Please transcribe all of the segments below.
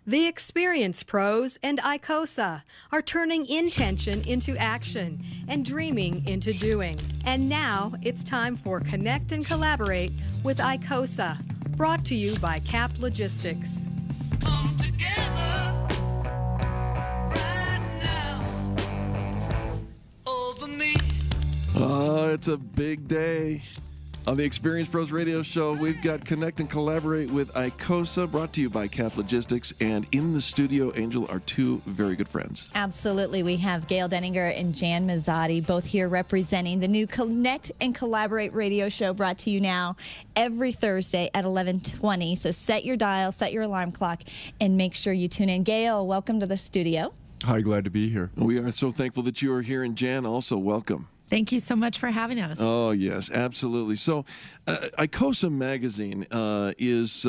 The experienced pros and ICOSA are turning intention into action and dreaming into doing. And now it's time for Connect and Collaborate with ICOSA, brought to you by CAP Logistics. Come together right now over me. Oh, it's a big day. On the Experience Pros Radio Show, we've got Connect and Collaborate with ICOSA, brought to you by CAP Logistics. And in the studio, Angel, are two very good friends. Absolutely. We have Gayle Dendinger and Jan Mazotti, both here representing the new Connect and Collaborate radio show, brought to you now every Thursday at 11:20. So set your dial, set your alarm clock, and make sure you tune in. Gayle, welcome to the studio. Hi, glad to be here. We are so thankful that you are here. And Jan, also welcome. Thank you so much for having us. Oh, yes, absolutely. So, ICOSA Magazine is,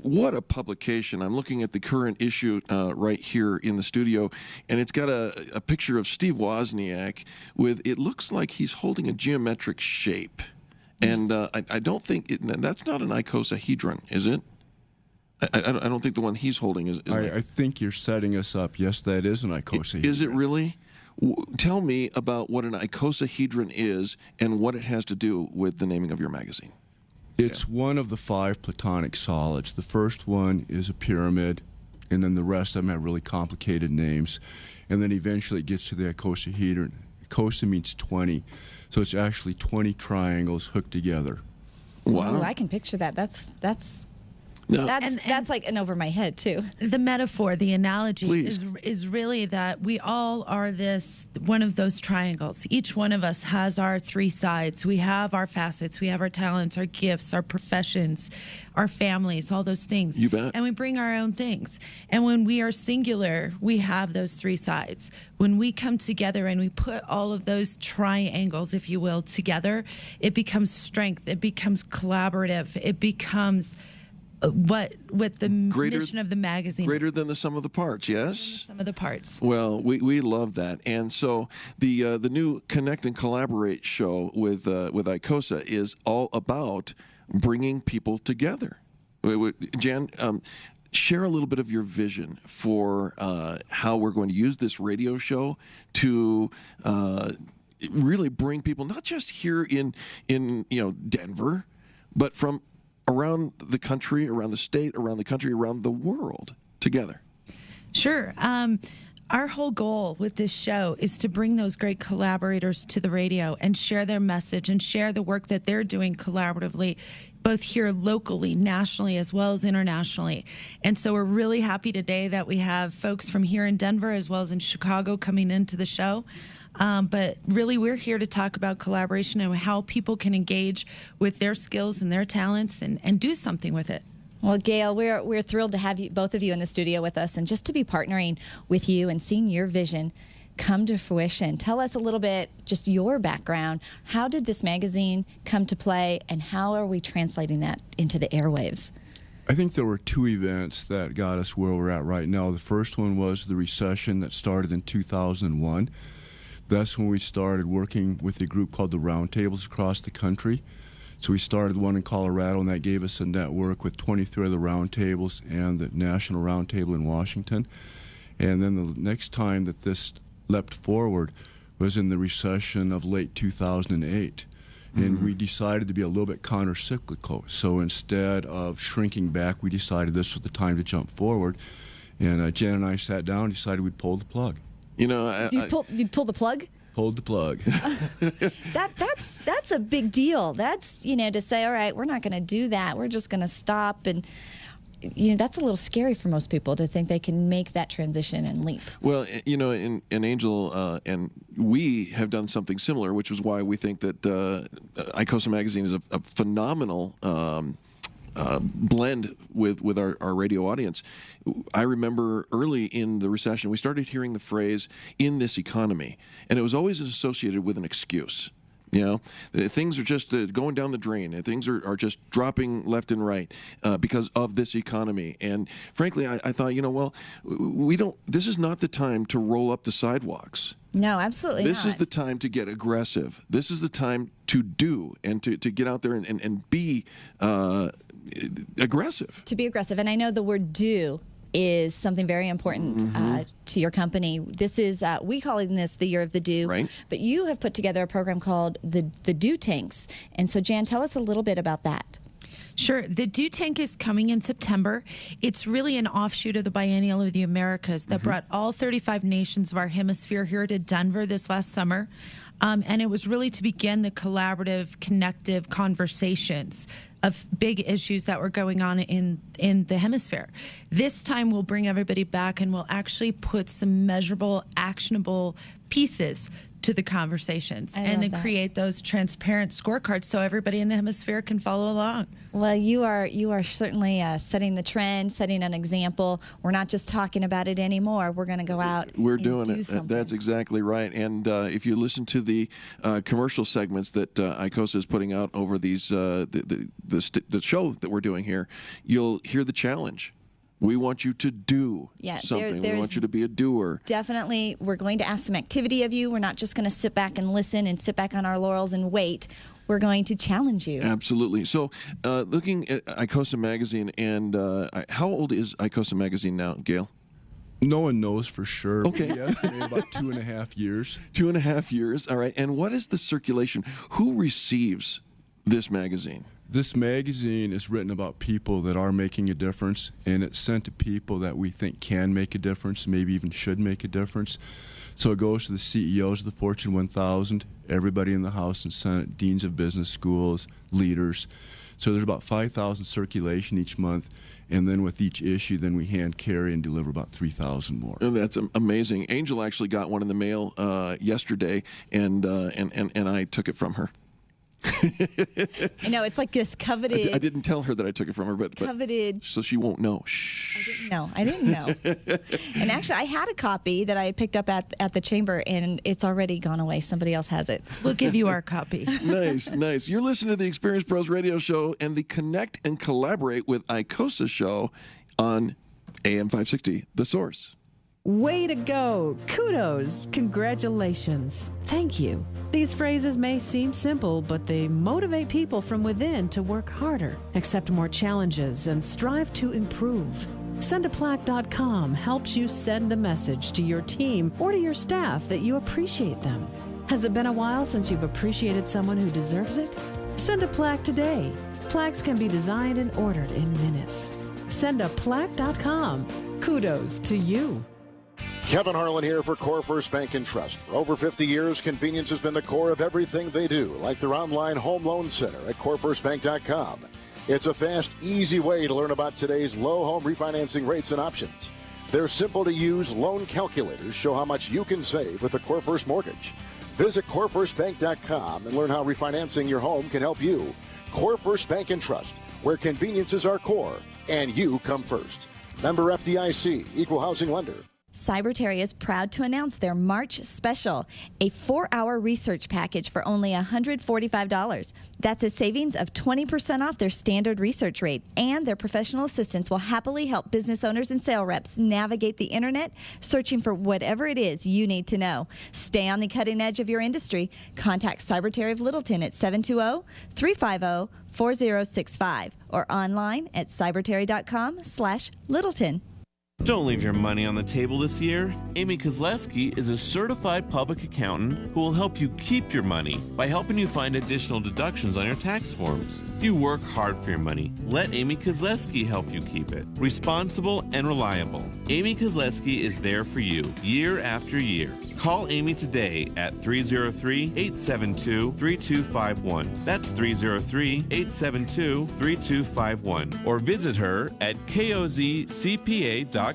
what a publication. I'm looking at the current issue right here in the studio, and it's got a picture of Steve Wozniak with, it looks like he's holding a geometric shape. And I don't think, that's not an icosahedron, is it? I don't think the one he's holding is I think you're setting us up. Yes, that is an icosahedron. Is it really? Tell me about what an icosahedron is and what it has to do with the naming of your magazine. It's one of the 5 platonic solids. The first one is a pyramid, and then the rest of them have really complicated names. And then eventually it gets to the icosahedron. Icosa means 20, so it's actually 20 triangles hooked together. Wow. Ooh, I can picture that. That's No. that's like an over my head too. The metaphor, the analogy Please. is really that we all are one of those triangles. Each one of us has our 3 sides. We have our facets, we have our talents, our gifts, our professions, our families, all those things. You bet. And we bring our own things. And when we are singular, we have those 3 sides. When we come together and we put all of those triangles, if you will, together, it becomes strength. It becomes collaborative. It becomes what the mission of the magazine greater is. than the sum of the parts, yes? Some of the parts. Well, we love that. And so the new Connect and Collaborate show with ICOSA is all about bringing people together. Jan, share a little bit of your vision for how we're going to use this radio show to really bring people, not just here in Denver, but from around the country, around the state, around the country, around the world together. Sure. Our whole goal with this show is to bring those great collaborators to the radio and share their message and share the work that they're doing collaboratively, both here locally, nationally, as well as internationally. And so we're really happy today that we have folks from here in Denver as well as in Chicago coming into the show. But really, we're here to talk about collaboration and how people can engage with their skills and their talents and do something with it. Well, Gayle, we're thrilled to have you, both of you, in the studio with us, and just to be partnering with you and seeing your vision come to fruition. Tell us a little bit, just your background. How did this magazine come to play, and how are we translating that into the airwaves? I think there were 2 events that got us where we're at right now. The first one was the recession that started in 2001. That's when we started working with a group called the Roundtables across the country. So we started one in Colorado, and that gave us a network with 23 other roundtables and the National Roundtable in Washington. And then the next time that this leapt forward was in the recession of late 2008. And we decided to be a little bit counter-cyclical. So instead of shrinking back, we decided this was the time to jump forward. And Jen and I sat down and decided we'd pull the plug. You know, You'd pull the plug? Pulled the plug. That's a big deal. That's, to say, all right, we're not going to do that. We're just going to stop. And, that's a little scary for most people to think they can make that transition and leap. Well, in Angel and we have done something similar, which is why we think that ICOSA Magazine is a phenomenal blend with our radio audience. I remember early in the recession, we started hearing the phrase, "in this economy," and it was always associated with an excuse. Things are just going down the drain, and things are just dropping left and right because of this economy. And frankly, I thought, this is not the time to roll up the sidewalks. No, absolutely not. This is the time to get aggressive. This is the time to do and to get out there and be aggressive. To be aggressive. And I know the word do is something very important to your company. This is, we calling this the Year of the Do, right? But you have put together a program called the Do Tanks. And so, Jan, tell us a little bit about that. Sure. The Do Tank is coming in September. It's really an offshoot of the Biennial of the Americas that brought all 35 nations of our hemisphere here to Denver this last summer. And it was really to begin the collaborative, connective conversations of big issues that were going on in the hemisphere. This time we'll bring everybody back and we'll actually put some measurable, actionable pieces to the conversations and then create those transparent scorecards so everybody in the hemisphere can follow along. Well, you are certainly setting the trend, setting an example. We're not just talking about it anymore. We're going to go out. We're doing do it. something. That's exactly right. And if you listen to the commercial segments that ICOSA is putting out over these the show that we're doing here, you'll hear the challenge. We want you to do something. We want you to be a doer. Definitely, we're going to ask some activity of you. We're not just going to sit back and listen and sit back on our laurels and wait. We're going to challenge you. Absolutely. So looking at ICOSA Magazine, and how old is ICOSA Magazine now, Gayle? No one knows for sure. Okay. Maybe about 2.5 years. 2.5 years. All right. And what is the circulation? Who receives this magazine? This magazine is written about people that are making a difference, and it's sent to people that we think can make a difference, maybe even should make a difference. So it goes to the CEOs of the Fortune 1000, everybody in the House and Senate, deans of business schools, leaders. So there's about 5,000 circulation each month, and then with each issue, then we hand carry and deliver about 3,000 more. Oh, that's amazing. Angel actually got one in the mail yesterday, and I took it from her. I know, it's like this coveted. I didn't tell her that I took it from her, but coveted. So she won't know. Shh. I didn't know. And actually, I had a copy that I had picked up at the chamber, and it's already gone away. Somebody else has it. We'll give you our copy. Nice. You're listening to the Experience Pros Radio Show and the Connect and Collaborate with ICOSA show on AM 560, The Source. Way to go. Kudos. Congratulations. Thank you. These phrases may seem simple, but they motivate people from within to work harder, accept more challenges, and strive to improve. Sendaplaque.com helps you send a message to your team or to your staff that you appreciate them. Has it been a while since you've appreciated someone who deserves it? Send a plaque today. Plaques can be designed and ordered in minutes. Sendaplaque.com. Kudos to you. Kevin Harlan here for Core First Bank and Trust. For over 50 years, convenience has been the core of everything they do, like their online home loan center at corefirstbank.com. It's a fast, easy way to learn about today's low home refinancing rates and options. Their simple-to-use loan calculators show how much you can save with a Core First mortgage. Visit corefirstbank.com and learn how refinancing your home can help you. Core First Bank and Trust, where convenience is our core and you come first. Member FDIC, Equal Housing Lender. Cyberterry is proud to announce their March special, a 4-hour research package for only $145. That's a savings of 20% off their standard research rate, and their professional assistants will happily help business owners and sales reps navigate the internet, searching for whatever it is you need to know. Stay on the cutting edge of your industry. Contact Cyberterry of Littleton at 720-350-4065 or online at cyberterry.com/Littleton. Don't leave your money on the table this year. Amy Kozleski is a certified public accountant who will help you keep your money by helping you find additional deductions on your tax forms. You work hard for your money. Let Amy Kozleski help you keep it. Responsible and reliable. Amy Kozleski is there for you year after year. Call Amy today at 303-872-3251. That's 303-872-3251. Or visit her at KOZCPA.com.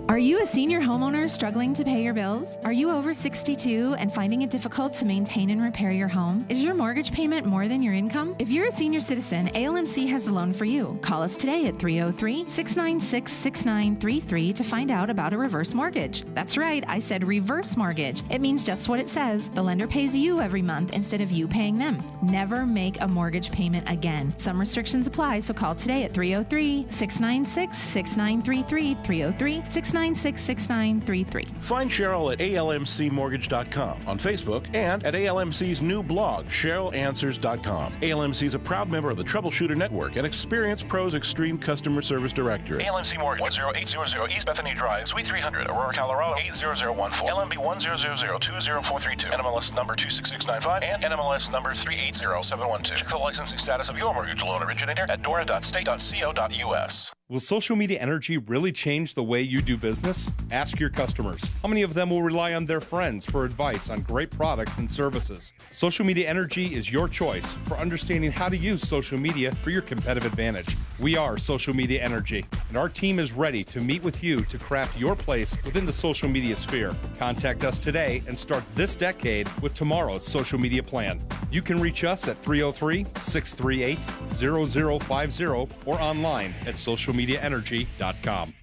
Are you a senior homeowner struggling to pay your bills? Are you over 62 and finding it difficult to maintain and repair your home? Is your mortgage payment more than your income? If you're a senior citizen, ALMC has the loan for you. Call us today at 303-696-6933 to find out about a reverse mortgage. That's right, I said reverse mortgage. It means just what it says. The lender pays you every month instead of you paying them. Never make a mortgage payment again. Some restrictions apply, so call today at 303-696-6933, 303-696-6933. 696-6933. Find Cheryl at almcmortgage.com on Facebook and at ALMC's new blog, CherylAnswers.com. ALMC is a proud member of the Troubleshooter Network and Experience Pro's Extreme Customer Service Director. ALMC Mortgage, 10800 East Bethany Drive, Suite 300, Aurora, Colorado, 80014. LMB 100020432. NMLS number 26695 and NMLS number 380712. Check the licensing status of your mortgage loan originator at dora.state.co.us. Will social media energy really change the way you do business? Ask your customers. How many of them will rely on their friends for advice on great products and services? Social media energy is your choice for understanding how to use social media for your competitive advantage. We are Social Media Energy, and our team is ready to meet with you to craft your place within the social media sphere. Contact us today and start this decade with tomorrow's social media plan. You can reach us at 303-638-0050 or online at socialmediaenergy.com.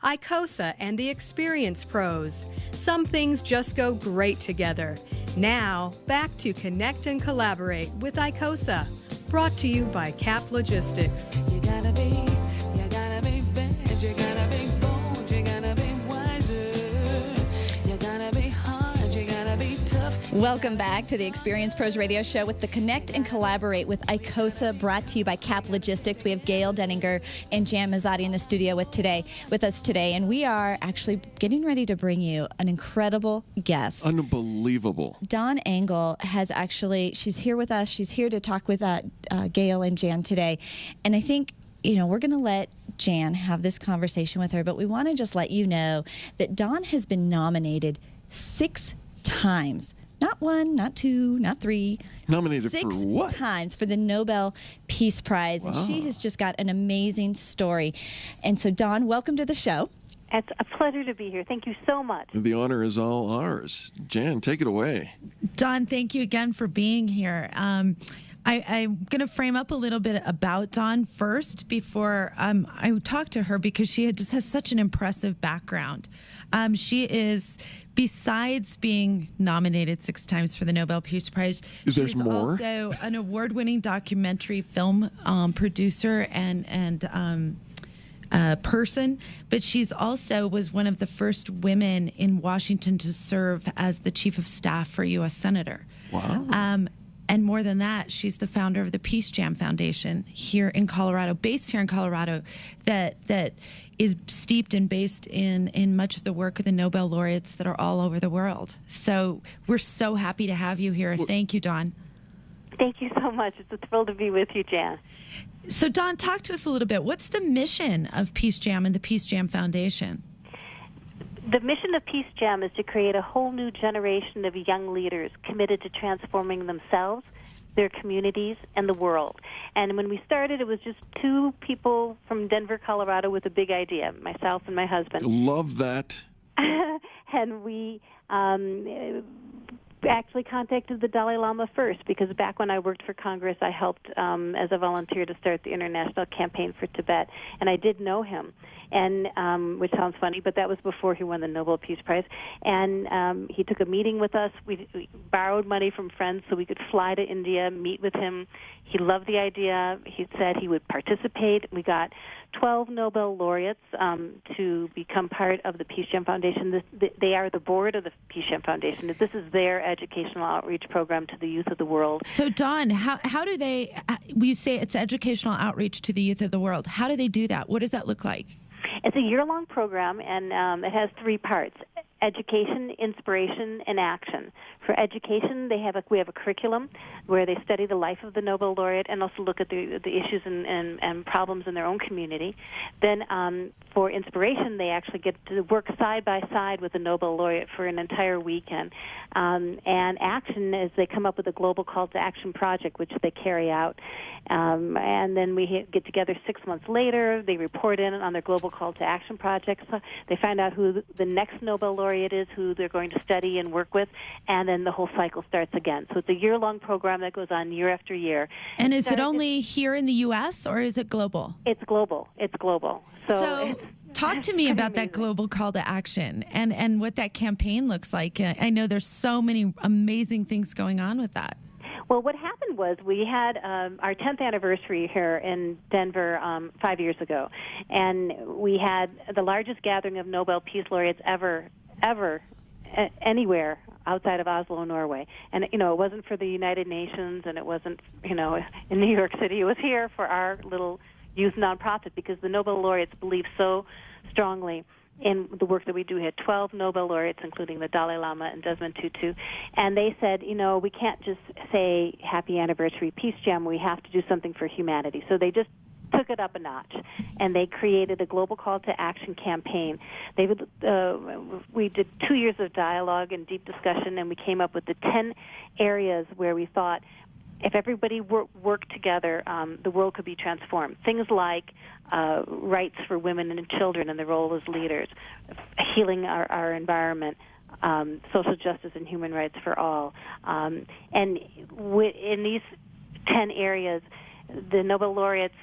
ICOSA and the Experience Pros. Some things just go great together. Now, back to Connect and Collaborate with ICOSA. Brought to you by CAP Logistics. You gotta be bad, you gotta be bold, you gotta be wiser, you gotta be hard, you gotta be tough. Welcome back to the Experience Pros Radio Show with the Connect and Collaborate with ICOSA, brought to you by CAP Logistics. We have Gayle, Dendinger, and Jan Mazotti in the studio with us today, and we are actually getting ready to bring you an incredible guest. Unbelievable. Dawn Engle she's here with us. She's here to talk with Gayle and Jan today, and I think we're going to let Jan have this conversation with her, but we want to just let you know that Dawn has been nominated 6 times. Not 1, not 2, not 3. Nominated 6 for what? times for the Nobel Peace Prize. Wow. And she has just got an amazing story. And so, Dawn, welcome to the show. It's a pleasure to be here. Thank you so much. The honor is all ours. Jan, take it away. Dawn, thank you again for being here. I'm going to frame up a little bit about Dawn first before I talk to her, because she just has such an impressive background. She is, besides being nominated 6 times for the Nobel Peace Prize, There's more? also an award-winning documentary film producer and person, but she's also was one of the first women in Washington to serve as the chief of staff for a U.S. senator. Wow. And more than that, she's the founder of the PeaceJam Foundation here in Colorado, based here in Colorado, that is steeped and based in much of the work of the Nobel laureates that are all over the world. So we're so happy to have you here. Thank you, Dawn. Thank you so much. It's a thrill to be with you, Jan. So, Dawn, talk to us a little bit. What's the mission of PeaceJam and the PeaceJam Foundation? The mission of PeaceJam is to create a whole new generation of young leaders committed to transforming themselves, their communities, and the world. And when we started, it was just 2 people from Denver, Colorado, with a big idea, myself and my husband. Love that. And we actually contacted the Dalai Lama first, because back when I worked for Congress, I helped as a volunteer to start the International Campaign for Tibet, and I did know him, and which sounds funny, but that was before he won the Nobel Peace Prize. And he took a meeting with us. We borrowed money from friends so we could fly to India, meet with him. He loved the idea. He said he would participate. We got 12 Nobel laureates to become part of the PeaceJam Foundation. They are the board of the PeaceJam Foundation. This is their educational outreach program to the youth of the world. So, Dawn, how do they, you say it's educational outreach to the youth of the world. How do they do that? What does that look like? It's a year-long program, and it has 3 parts: education, inspiration, and action. For education, we have a curriculum where they study the life of the Nobel laureate and also look at the issues and problems in their own community. Then for inspiration, they actually get to work side by side with the Nobel laureate for an entire weekend. And action is they come up with a global call to action project, which they carry out. And then we get together 6 months later. They report in on their global call to action projects. So they find out who the next Nobel laureate is, who they're going to study and work with, and then the whole cycle starts again. So it's a year-long program that goes on year after year. And is it only here in the U.S. or is it global? It's global. It's global. So talk to me about that global call to action and what that campaign looks like. I know there's so many amazing things going on with that. Well, what happened was we had our 10th anniversary here in Denver 5 years ago, and we had the largest gathering of Nobel Peace Laureates ever anywhere outside of Oslo, Norway. And, it wasn't for the United Nations, and it wasn't, in New York City. It was here for our little youth nonprofit because the Nobel laureates believe so strongly in the work that we do. We had 12 Nobel laureates, including the Dalai Lama and Desmond Tutu. And they said, we can't just say happy anniversary PeaceJam. We have to do something for humanity. So they just took it up a notch, and they created a global call to action campaign. We did 2 years of dialogue and deep discussion, and we came up with the 10 areas where we thought if everybody worked together, the world could be transformed. Things like rights for women and children and their role as leaders, healing our environment, social justice and human rights for all. And in these 10 areas, the Nobel laureates,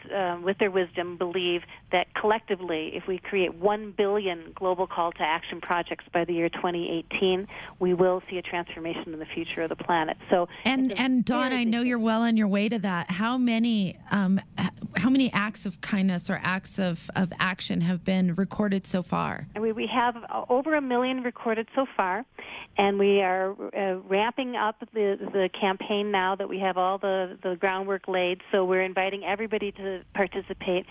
with their wisdom, believe that collectively, if we create 1 billion global call to action projects by the year 2018, we will see a transformation in the future of the planet. So, and Dawn, I know you're well on your way to that. How many acts of kindness or acts of action have been recorded so far? And we have over 1 million recorded so far, and we are ramping up the campaign now that we have all the groundwork laid. So we're inviting everybody to participate.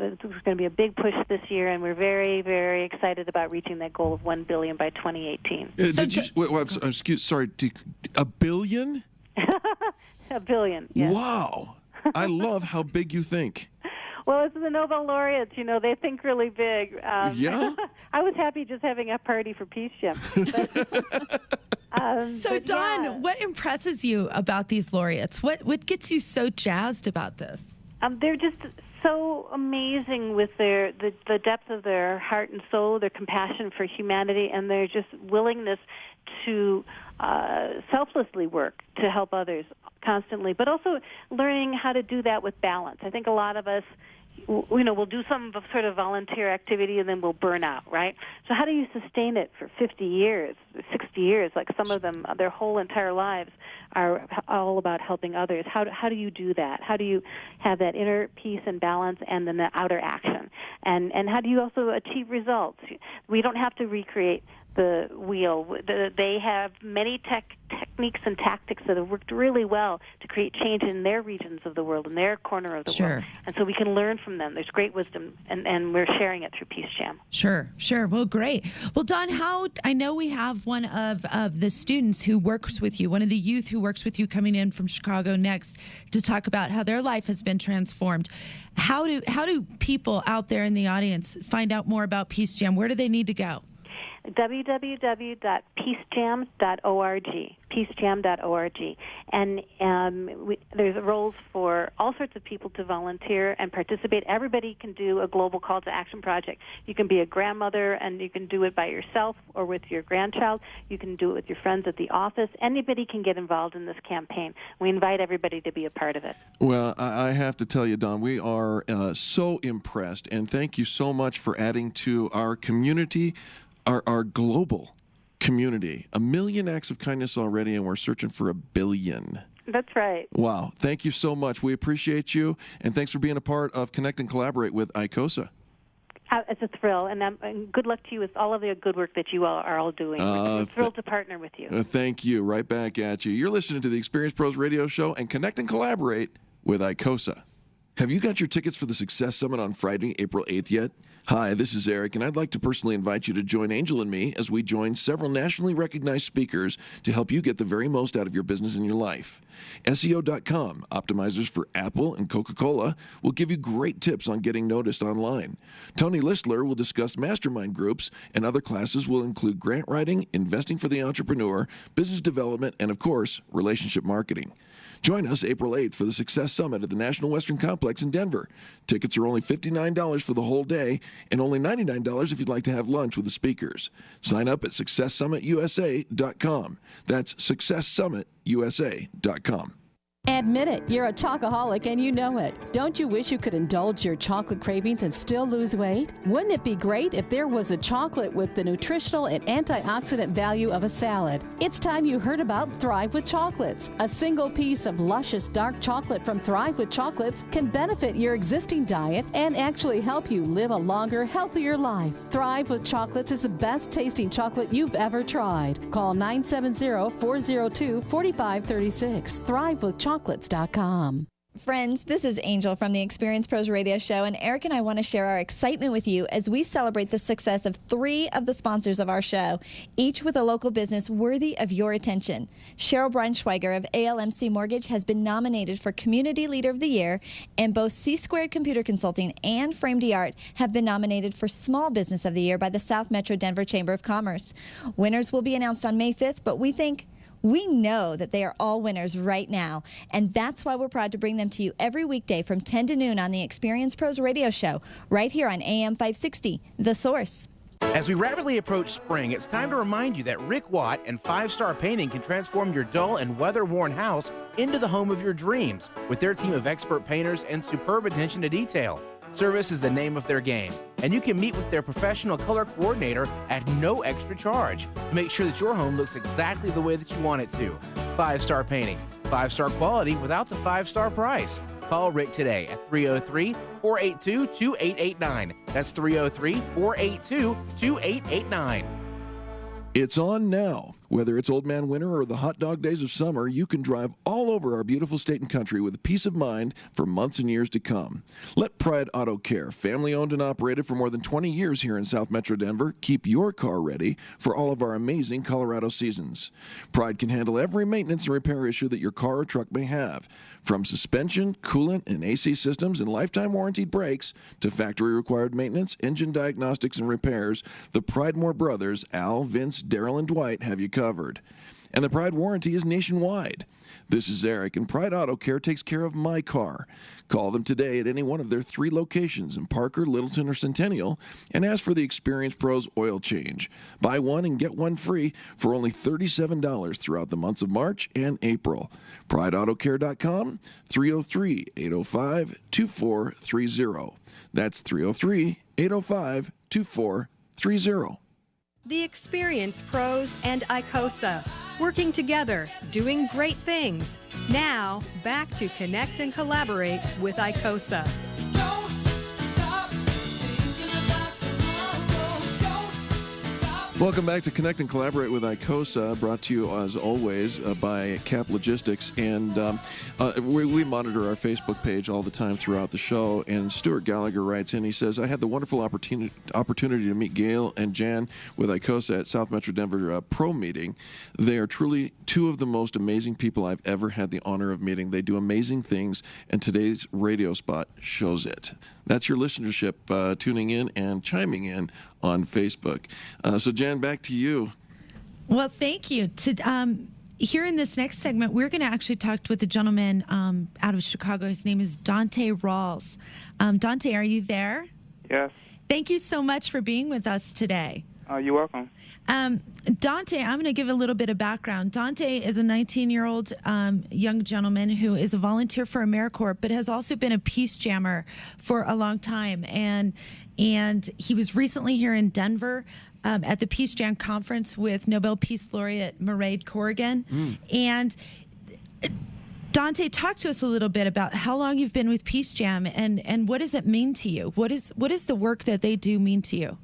It's going to be a big push this year, and we're very, very excited about reaching that goal of 1 billion by 2018. Sorry, 1 billion? 1 billion, yes. Wow. I love how big you think. Well, it's the Nobel laureates. They think really big. Yeah? I was happy just having a party for PeaceJam. So, Dawn, what impresses you about these laureates? What gets you so jazzed about this? They're just so amazing with the depth of their heart and soul, their compassion for humanity, and their just willingness to selflessly work to help others constantly, but also learning how to do that with balance. I think a lot of us, we'll do some sort of volunteer activity and then we'll burn out, right? So how do you sustain it for 50 years, 60 years? Like some of them, their whole entire lives are all about helping others. How do you do that? How do you have that inner peace and balance and then the outer action? And how do you also achieve results? We don't have to recreate the wheel. They have many techniques and tactics that have worked really well to create change in their regions of the world, in their corner of the world. And so we can learn from them. There's great wisdom, and we're sharing it through PeaceJam. Sure. Well, great. Well, Dawn, I know we have one of the students who works with you, one of the youth who works with you coming in from Chicago next to talk about how their life has been transformed. How do people out there in the audience find out more about PeaceJam? Where do they need to go? www.peacejam.org, peacejam.org. And there's roles for all sorts of people to volunteer and participate. Everybody can do a global call to action project. You can be a grandmother, and you can do it by yourself or with your grandchild. You can do it with your friends at the office. Anybody can get involved in this campaign. We invite everybody to be a part of it. Well, I have to tell you, Dawn, we are so impressed, and thank you so much for adding to our community, our global community. 1 million acts of kindness already, and we're searching for 1 billion. That's right. Wow. Thank you so much. We appreciate you, and thanks for being a part of Connect and Collaborate with ICOSA. It's a thrill, and good luck to you with all of the good work that you are all doing. We're thrilled to partner with you. Thank you. Right back at you. You're listening to the Experience Pros Radio Show and Connect and Collaborate with ICOSA. Have you got your tickets for the Success Summit on Friday, April 8th yet? Hi, this is Eric, and I'd like to personally invite you to join Angel and me as we join several nationally recognized speakers to help you get the very most out of your business and your life. SEO.com, optimizers for Apple and Coca-Cola, will give you great tips on getting noticed online. Tony Listler will discuss mastermind groups, and other classes will include grant writing, investing for the entrepreneur, business development, and, of course, relationship marketing. Join us April 8th for the Success Summit at the National Western Complex in Denver. Tickets are only $59 for the whole day and only $99 if you'd like to have lunch with the speakers. Sign up at successsummitusa.com. That's successsummitusa.com. Admit it, you're a chocoholic and you know it. Don't you wish you could indulge your chocolate cravings and still lose weight? Wouldn't it be great if there was a chocolate with the nutritional and antioxidant value of a salad? It's time you heard about Thrive with Chocolates. A single piece of luscious dark chocolate from Thrive with Chocolates can benefit your existing diet and actually help you live a longer, healthier life. Thrive with Chocolates is the best tasting chocolate you've ever tried. Call 970-402-4536. Thrive with Chocolates.com. Friends, this is Angel from the Experience Pros Radio Show, and Eric and I want to share our excitement with you as we celebrate the success of 3 of the sponsors of our show, each with a local business worthy of your attention. Cheryl Braunschweiger of ALMC Mortgage has been nominated for Community Leader of the Year, and both C-Squared Computer Consulting and Frame Art have been nominated for Small Business of the Year by the South Metro Denver Chamber of Commerce. Winners will be announced on May 5th, but we know that they are all winners right now, and that's why we're proud to bring them to you every weekday from 10 to noon on the Experience Pros Radio Show, right here on AM 560, The Source. As we rapidly approach spring, it's time to remind you that Rick Watt and 5-Star Painting can transform your dull and weather-worn house into the home of your dreams with their team of expert painters and superb attention to detail. Service is the name of their game, and you can meet with their professional color coordinator at no extra charge to make sure that your home looks exactly the way that you want it to. 5-Star Painting. 5-star quality without the 5-star price. Call Rick today at 303-482-2889. That's 303-482-2889. It's on now. Whether it's Old Man Winter or the hot dog days of summer, you can drive all over our beautiful state and country with peace of mind for months and years to come. Let Pride Auto Care, family owned and operated for more than 20 years here in South Metro Denver, keep your car ready for all of our amazing Colorado seasons. Pride can handle every maintenance and repair issue that your car or truck may have, from suspension, coolant, and AC systems and lifetime warranted brakes to factory required maintenance, engine diagnostics, and repairs. The Pridemore brothers, Al, Vince, Daryl, and Dwight, have you covered. And the Pride warranty is nationwide. This is Eric, and Pride Auto Care takes care of my car. Call them today at any one of their 3 locations in Parker, Littleton, or Centennial and ask for the Experience Pros oil change. Buy one and get one free for only $37 throughout the months of March and April. PrideAutoCare.com, 303-805-2430. That's 303-805-2430. The Experience Pros and ICOSA, working together, doing great things. Now, back to Connect and Collaborate with ICOSA. Welcome back to Connect and Collaborate with ICOSA, brought to you as always by Cap Logistics. And we monitor our Facebook page all the time throughout the show. And Stuart Gallagher writes in, he says, I had the wonderful opportunity to meet Gayle and Jan with ICOSA at South Metro Denver Pro Meeting. They are truly 2 of the most amazing people I've ever had the honor of meeting. They do amazing things, and today's radio spot shows it. That's your listenership tuning in and chiming in on Facebook. So, Jan, back to you. Well, thank you. Here in this next segment, we're going to actually talk with a gentleman out of Chicago. His name is Dante Rawles. Dante, are you there? Yes. Thank you so much for being with us today. You're welcome. Dante, I'm going to give a little bit of background. Dante is a 19-year-old young gentleman who is a volunteer for AmeriCorps, but has also been a PeaceJammer for a long time. And he was recently here in Denver at the PeaceJam Conference with Nobel Peace Laureate Mairead Corrigan. And Dante, talk to us a little bit about how long you've been with PeaceJam and what does it mean to you? What is the work that they do mean to you?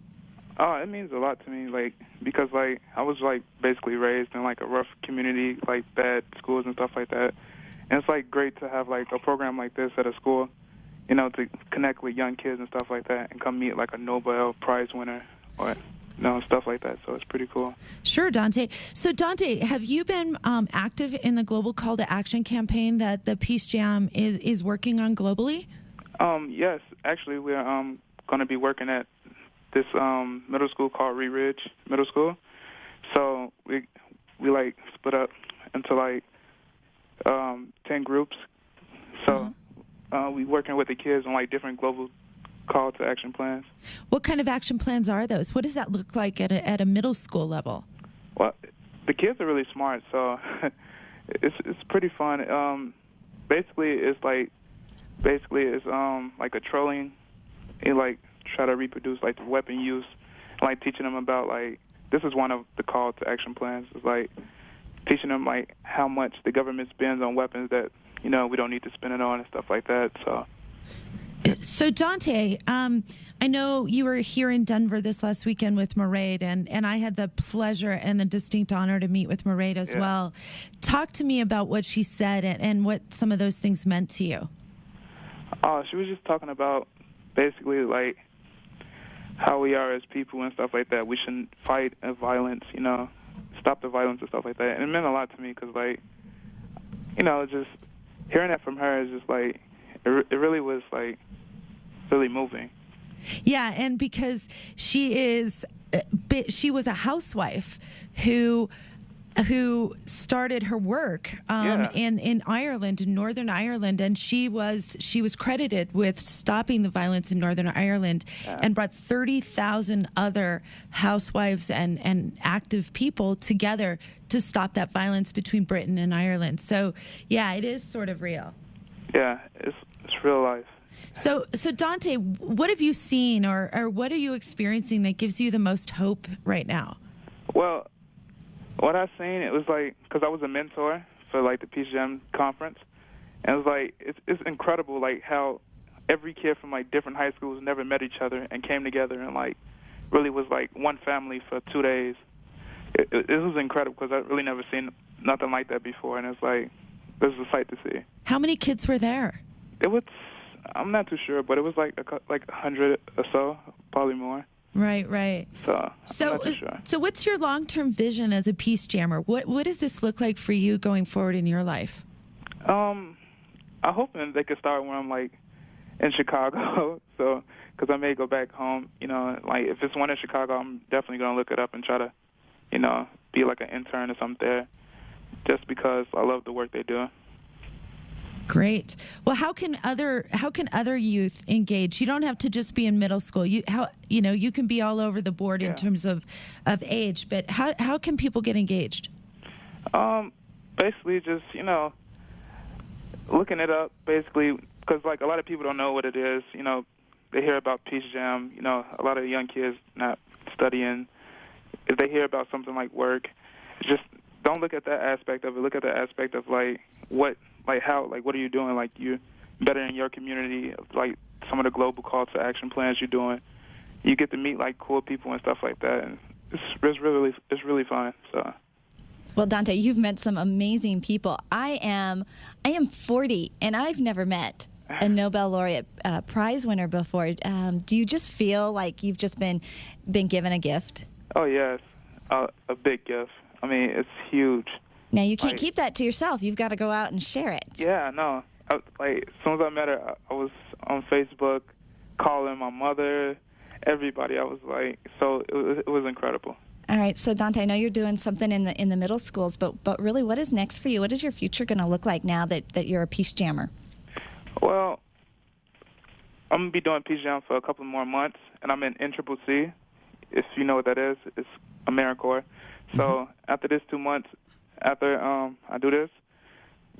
It means a lot to me, because I was basically raised in a rough community, bad schools and stuff like that. And it's great to have a program like this at a school, to connect with young kids and stuff like that, and come meet a Nobel Prize winner or stuff like that. So it's pretty cool. Sure, Dante. So Dante, have you been active in the global call to action campaign that the PeaceJam is working on globally? Yes, actually, we're going to be working at this middle school called Ridge Middle School. So we split up into 10 groups. So we working with the kids on different global call to action plans. What kind of action plans are those? What does that look like at a middle school level? Well, the kids are really smart, so it's pretty fun. basically it's like a trolling. It like try to reproduce like the weapon use, like teaching them about like this is one of the call to action plans. It's like teaching them like how much the government spends on weapons that we don't need to spend it on and stuff like that. So Dante, I know you were here in Denver this last weekend with Mairead, and I had the pleasure and the distinct honor to meet with Mairead as well. Talk to me about what she said and what some of those things meant to you. She was just talking about basically like how we are as people and stuff like that. We shouldn't fight violence, stop the violence and stuff like that. And it meant a lot to me because, like, just hearing that from her is just like, it really was like really moving. Yeah, and because she was a housewife who started her work in Ireland, in Northern Ireland, and she was credited with stopping the violence in Northern Ireland and brought 30,000 other housewives and active people together to stop that violence between Britain and Ireland. So, yeah, it is sort of real. Yeah, it's real life. So Dante, what have you seen or what are you experiencing that gives you the most hope right now? Well, what I've seen, it was like, because I was a mentor for like the PGM Conference, and it was like, it's incredible like how every kid from like different high schools never met each other and came together and like really was like one family for 2 days. It was incredible because I've really never seen nothing like that before, and it's like, this is a sight to see. How many kids were there? It was, I'm not too sure, but it was like 100 or so, probably more. Right. So I'm not too sure. So what's your long-term vision as a PeaceJammer? What does this look like for you going forward in your life? I'm hoping they could start when I'm like in Chicago, so because I may go back home. Like if it's one in Chicago, I'm definitely gonna look it up and try to, be like an intern or something there, just because I love the work they do. Great. Well, how can other youth engage? You don't have to just be in middle school. You can be all over the board in terms of age. But how can people get engaged? Basically, just looking it up. Basically, because like a lot of people don't know what it is. They hear about PeaceJam. A lot of young kids not studying. If they hear about something like work, just don't look at that aspect of it. Look at the aspect of like what. Like how, like what are you doing? Like you're better in your community. Like some of the global call to action plans you're doing, you get to meet like cool people and stuff like that, and it's really fun. So. Well, Dante, you've met some amazing people. I am 40, and I've never met a Nobel laureate prize winner before. Do you just feel like you've just been given a gift? Oh yes, a big gift. I mean, it's huge. Now, you can't keep that to yourself. You've got to go out and share it. Yeah, no. As soon as I met her, I was on Facebook calling my mother, everybody. I was like, so it was incredible. All right, so Dante, I know you're doing something in the middle schools, but really, what is next for you? What is your future going to look like now that you're a PeaceJammer? Well, I'm going to be doing PeaceJam for a couple more months, and I'm in NCCC, if you know what that is. It's AmeriCorps. So after this 2 months, after I do this,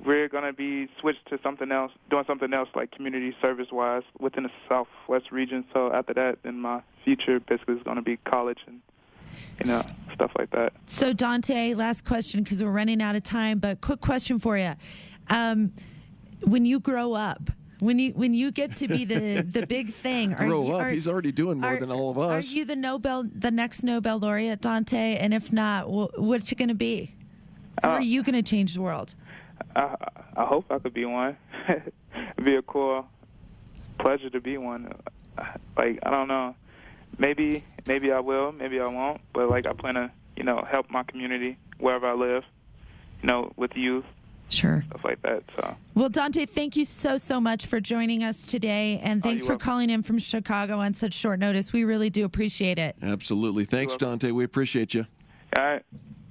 we're going to be switched to something else, doing something else like community service-wise within the Southwest region. So after that, then my future basically is going to be college and, stuff like that. So Dante, last question because we're running out of time, but quick question for you. When you grow up, when you get to be the big thing, he's already doing more than all of us. Are you the next Nobel laureate, Dante? And if not, what's it going to be? How are you going to change the world? I hope I could be one. It'd be a cool pleasure to be one. Like, I don't know. Maybe I will, maybe I won't. But, like, I plan to, help my community wherever I live, with youth. Sure. Stuff like that. So. Well, Dante, thank you so much for joining us today. And thanks for calling in from Chicago on such short notice. We really do appreciate it. Absolutely. Thanks, Dante. We appreciate you. All right.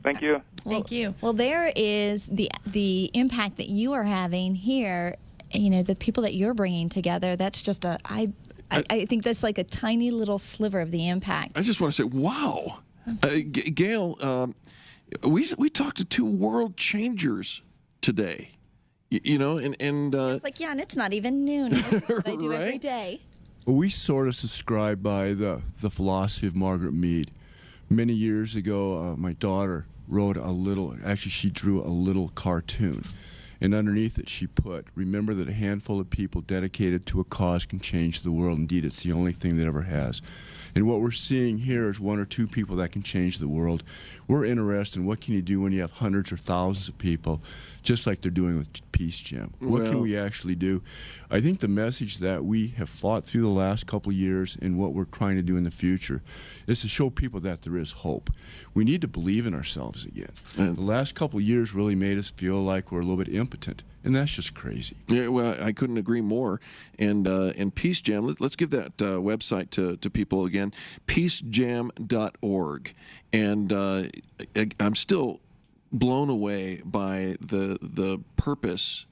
Thank you. Thank you. Well, there is the impact that you are having here. The people that you're bringing together. That's just I think that's like a tiny little sliver of the impact. I just want to say, wow, Gayle. We talked to two world changers today. You know, and It's like, yeah, and it's not even noon. This is what I do every Right? day. We sort of subscribe by the philosophy of Margaret Mead. Many years ago, my daughter wrote she drew a little cartoon. And underneath it, she put, remember that a handful of people dedicated to a cause can change the world. Indeed, it's the only thing that ever has. And what we're seeing here is one or two people that can change the world. We're interested in what can you do when you have hundreds or thousands of people, just like they're doing with PeaceJam. What can we actually do? I think the message that we have fought through the last couple of years and what we're trying to do in the future is to show people that there is hope. We need to believe in ourselves again. The last couple of years really made us feel like we're a little bit impotent, and that's just crazy. Yeah, well, I couldn't agree more. And PeaceJam, let's give that website to people again, PeaceJam.org. And I'm still blown away by the purpose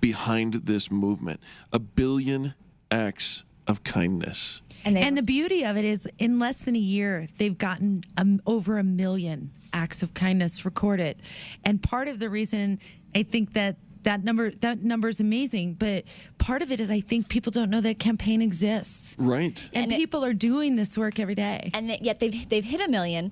behind this movement. 1 billion acts of kindness. And the beauty of it is, in less than a year, they've gotten over 1 million acts of kindness recorded. And part of the reason I think that number is amazing, but part of it is I think people don't know that campaign exists. Right. And people are doing this work every day. And yet they've hit 1 million,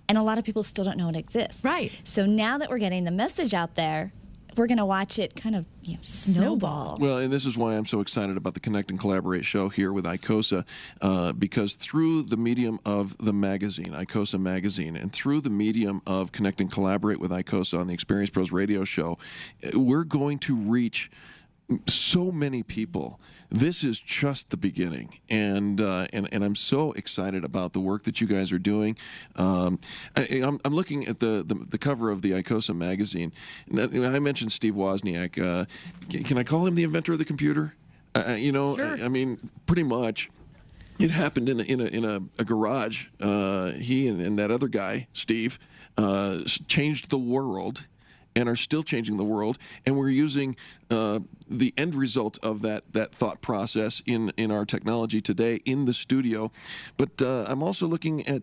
and a lot of people still don't know it exists. Right. So now that we're getting the message out there, we're going to watch it kind of snowball. Well, and this is why I'm so excited about the Connect and Collaborate show here with ICOSA, because through the medium of the magazine, ICOSA Magazine, and through the medium of Connect and Collaborate with ICOSA on the Experience Pros radio show, we're going to reach so many people. This is just the beginning, and I'm so excited about the work that you guys are doing. I'm looking at the cover of the ICOSA magazine. I mentioned Steve Wozniak. Can I call him the inventor of the computer? Sure. I mean, pretty much. It happened in a garage. He and that other guy, Steve, changed the world. And are still changing the world, and we're using the end result of that thought process in our technology today in the studio. But I'm also looking at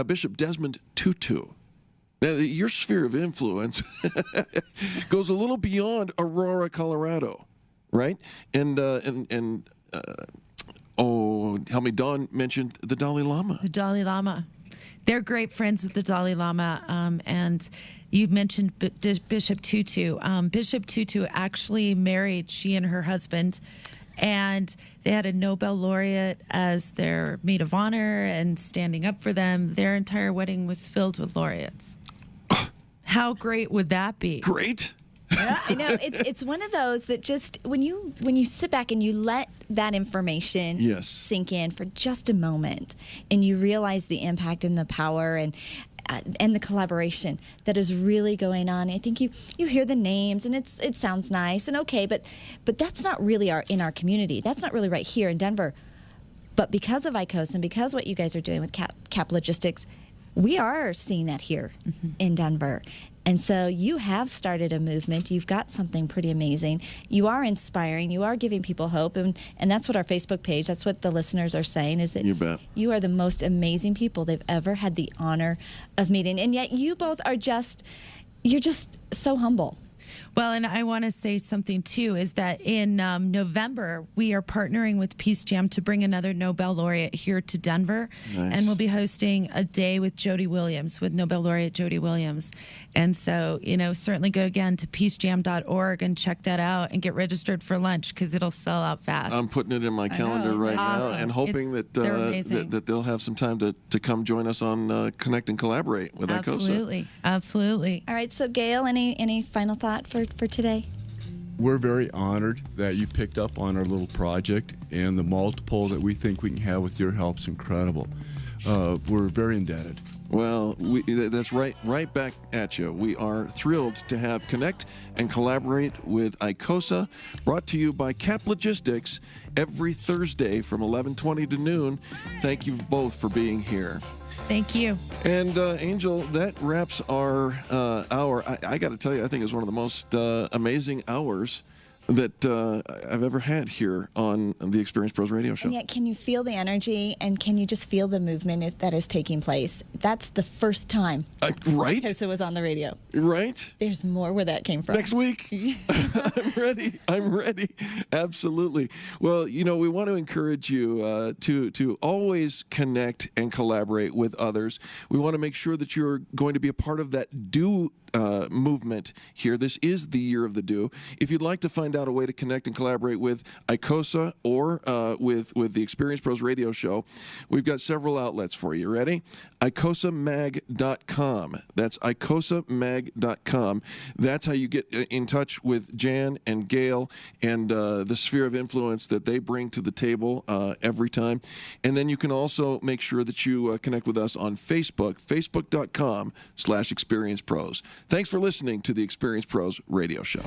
Bishop Desmond Tutu. Now, your sphere of influence goes a little beyond Aurora, Colorado, right? And help me, Dawn mentioned the Dalai Lama. The Dalai Lama. They're great friends with the Dalai Lama, and you mentioned Bishop Tutu. Bishop Tutu actually married she and her husband, and they had a Nobel laureate as their maid of honor and standing up for them. Their entire wedding was filled with laureates. How great would that be? Great. Yeah, I know. It's one of those that just when you sit back and you let that information sink in for just a moment, and you realize the impact and the power and the collaboration that is really going on. I think you hear the names and it sounds nice and okay, but that's not really in our community. That's not really right here in Denver. But because of ICOSA and because what you guys are doing with Cap Logistics, we are seeing that here in Denver. And so you have started a movement. You've got something pretty amazing. You are inspiring. You are giving people hope. And that's what our Facebook page, that's what the listeners are saying, is that you are the most amazing people they've ever had the honor of meeting. And yet you both are you're just so humble. Well, and I want to say something, too, is that in November, we are partnering with PeaceJam to bring another Nobel laureate here to Denver. Nice. And we'll be hosting a day with Jody Williams, with Nobel laureate Jody Williams. And so, certainly go again to peacejam.org and check that out and get registered for lunch because it'll sell out fast. I'm putting it in my calendar now and hoping that they'll have some time to come join us on Connect and Collaborate with ICOSA. Absolutely. All right, so Gayle, any final thought for today? We're very honored that you picked up on our little project, and the multiple that we think we can have with your help is incredible. We're very indebted. Well, that's right back at you. We are thrilled to have Connect and Collaborate with ICOSA, brought to you by Cap Logistics every Thursday from 11:20 to noon. Thank you both for being here. Thank you. And Angel, that wraps our hour. I got to tell you, I think it's one of the most amazing hours that I've ever had here on the Experience Pros radio show. And yet, can you feel the energy and can you just feel the movement that is taking place? that's the first time right? ICOSA was on the radio. Right? There's more where that came from. Next week. I'm ready. Absolutely. Well, we want to encourage you to always connect and collaborate with others. We want to make sure that you're going to be a part of that do movement here. This is the year of the do. If you'd like to find out a way to connect and collaborate with ICOSA or with the Experience Pros radio show, we've got several outlets for you. Ready? ICOSAmag.com. That's ICOSAmag.com. That's how you get in touch with Jan and Gayle and the sphere of influence that they bring to the table every time. And then you can also make sure that you connect with us on Facebook, facebook.com/Experience Pros. Thanks for listening to the Experience Pros radio show.